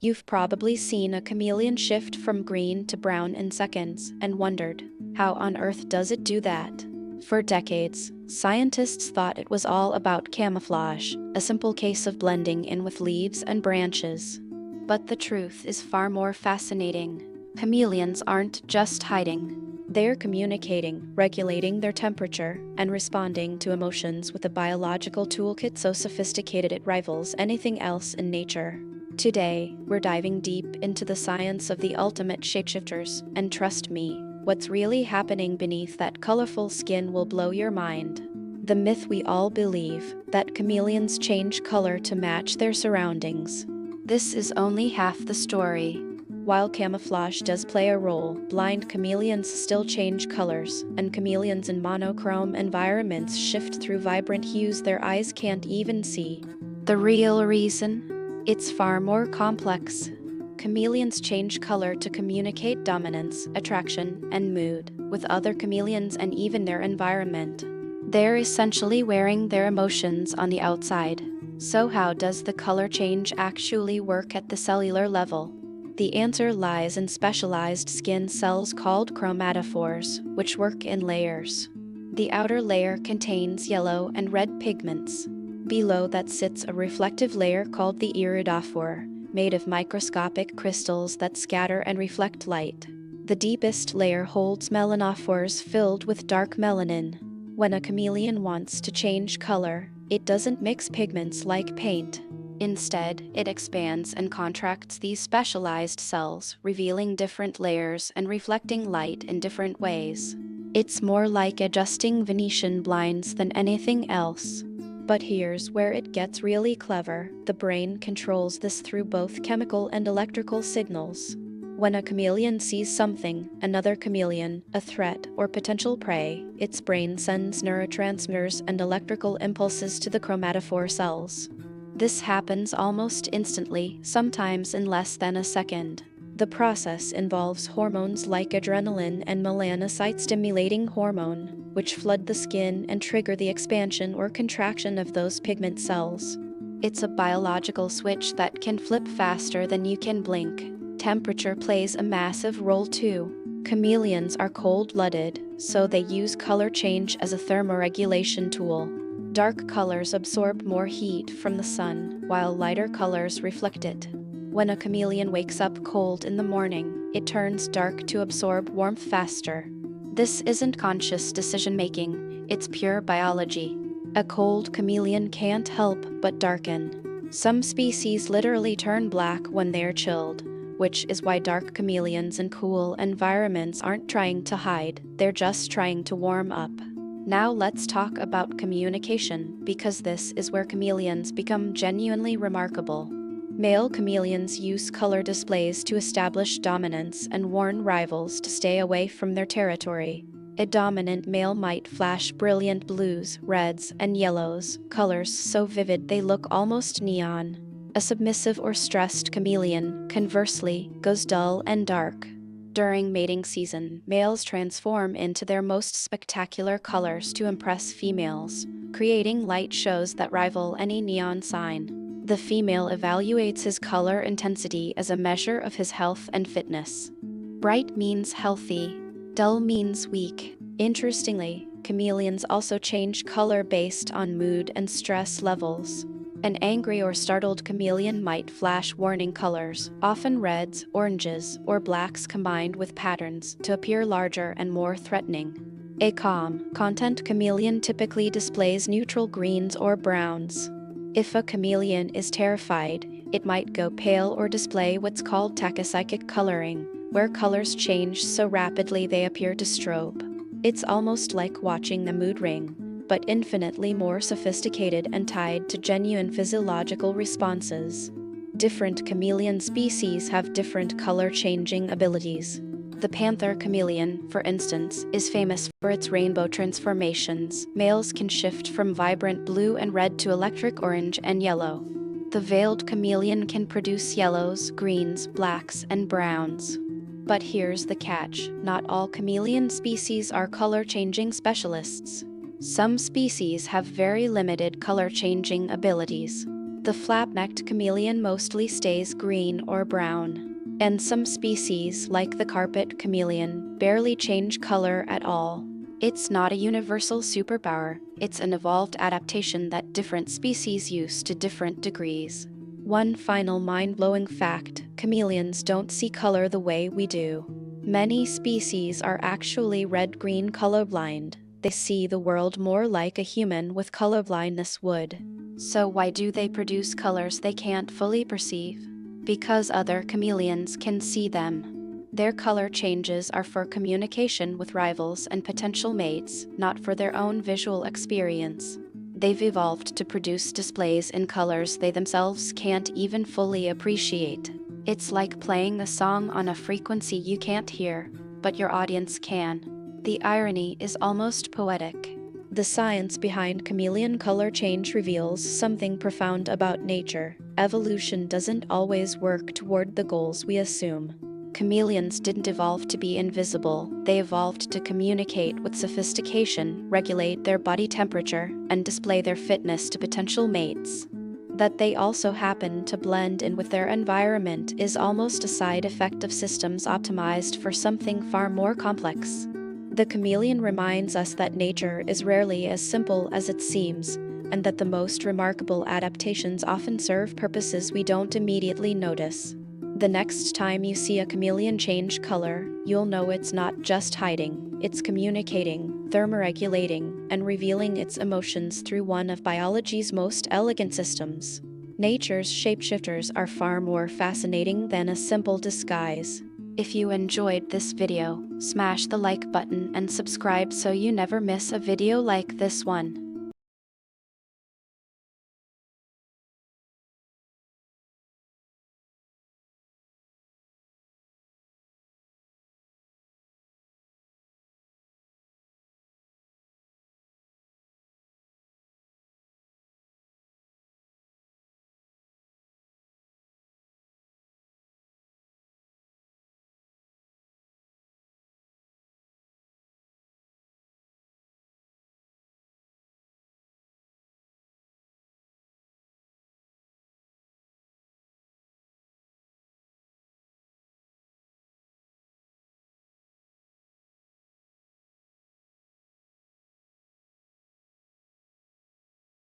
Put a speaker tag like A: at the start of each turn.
A: You've probably seen a chameleon shift from green to brown in seconds and wondered, how on earth does it do that? For decades, scientists thought it was all about camouflage, a simple case of blending in with leaves and branches. But the truth is far more fascinating. Chameleons aren't just hiding. They're communicating, regulating their temperature, and responding to emotions with a biological toolkit so sophisticated it rivals anything else in nature. Today, we're diving deep into the science of the ultimate shapeshifters, and trust me, what's really happening beneath that colorful skin will blow your mind. The myth we all believe, that chameleons change color to match their surroundings. This is only half the story. While camouflage does play a role, blind chameleons still change colors, and chameleons in monochrome environments shift through vibrant hues their eyes can't even see. The real reason? It's far more complex. Chameleons change color to communicate dominance, attraction, and mood with other chameleons and even their environment. They're essentially wearing their emotions on the outside. So how does the color change actually work at the cellular level? The answer lies in specialized skin cells called chromatophores, which work in layers. The outer layer contains yellow and red pigments. Below that sits a reflective layer called the iridophore, made of microscopic crystals that scatter and reflect light. The deepest layer holds melanophores filled with dark melanin. When a chameleon wants to change color, it doesn't mix pigments like paint. Instead, it expands and contracts these specialized cells, revealing different layers and reflecting light in different ways. It's more like adjusting Venetian blinds than anything else. But here's where it gets really clever. The brain controls this through both chemical and electrical signals. When a chameleon sees something, another chameleon, a threat, or potential prey, its brain sends neurotransmitters and electrical impulses to the chromatophore cells. This happens almost instantly, sometimes in less than a second. The process involves hormones like adrenaline and melanocyte-stimulating hormone, which flood the skin and trigger the expansion or contraction of those pigment cells. It's a biological switch that can flip faster than you can blink. Temperature plays a massive role too. Chameleons are cold-blooded, so they use color change as a thermoregulation tool. Dark colors absorb more heat from the sun, while lighter colors reflect it. When a chameleon wakes up cold in the morning, it turns dark to absorb warmth faster. This isn't conscious decision-making, it's pure biology. A cold chameleon can't help but darken. Some species literally turn black when they're chilled, which is why dark chameleons in cool environments aren't trying to hide, they're just trying to warm up. Now let's talk about communication, because this is where chameleons become genuinely remarkable. Male chameleons use color displays to establish dominance and warn rivals to stay away from their territory. A dominant male might flash brilliant blues, reds, and yellows, colors so vivid they look almost neon. A submissive or stressed chameleon, conversely, goes dull and dark. During mating season, males transform into their most spectacular colors to impress females, creating light shows that rival any neon sign. The female evaluates his color intensity as a measure of his health and fitness. Bright means healthy, dull means weak. Interestingly, chameleons also change color based on mood and stress levels. An angry or startled chameleon might flash warning colors, often reds, oranges, or blacks combined with patterns, to appear larger and more threatening. A calm, content chameleon typically displays neutral greens or browns. If a chameleon is terrified, it might go pale or display what's called tachypsychic coloring, where colors change so rapidly they appear to strobe. It's almost like watching the mood ring, but infinitely more sophisticated and tied to genuine physiological responses. Different chameleon species have different color-changing abilities. The panther chameleon, for instance, is famous for its rainbow transformations. Males can shift from vibrant blue and red to electric orange and yellow. The veiled chameleon can produce yellows, greens, blacks, and browns. But here's the catch: not all chameleon species are color-changing specialists. Some species have very limited color-changing abilities. The flap-necked chameleon mostly stays green or brown, and some species, like the carpet chameleon, barely change color at all. It's not a universal superpower, it's an evolved adaptation that different species use to different degrees. One final mind-blowing fact: chameleons don't see color the way we do. Many species are actually red-green colorblind. They see the world more like a human with colorblindness would. So why do they produce colors they can't fully perceive? Because other chameleons can see them. Their color changes are for communication with rivals and potential mates, not for their own visual experience. They've evolved to produce displays in colors they themselves can't even fully appreciate. It's like playing a song on a frequency you can't hear, but your audience can. The irony is almost poetic. The science behind chameleon color change reveals something profound about nature. Evolution doesn't always work toward the goals we assume. Chameleons didn't evolve to be invisible, they evolved to communicate with sophistication, regulate their body temperature, and display their fitness to potential mates. That they also happen to blend in with their environment is almost a side effect of systems optimized for something far more complex. The chameleon reminds us that nature is rarely as simple as it seems, and that the most remarkable adaptations often serve purposes we don't immediately notice. The next time you see a chameleon change color, you'll know it's not just hiding, it's communicating, thermoregulating, and revealing its emotions through one of biology's most elegant systems. Nature's shapeshifters are far more fascinating than a simple disguise. If you enjoyed this video, smash the like button and subscribe so you never miss a video like this one.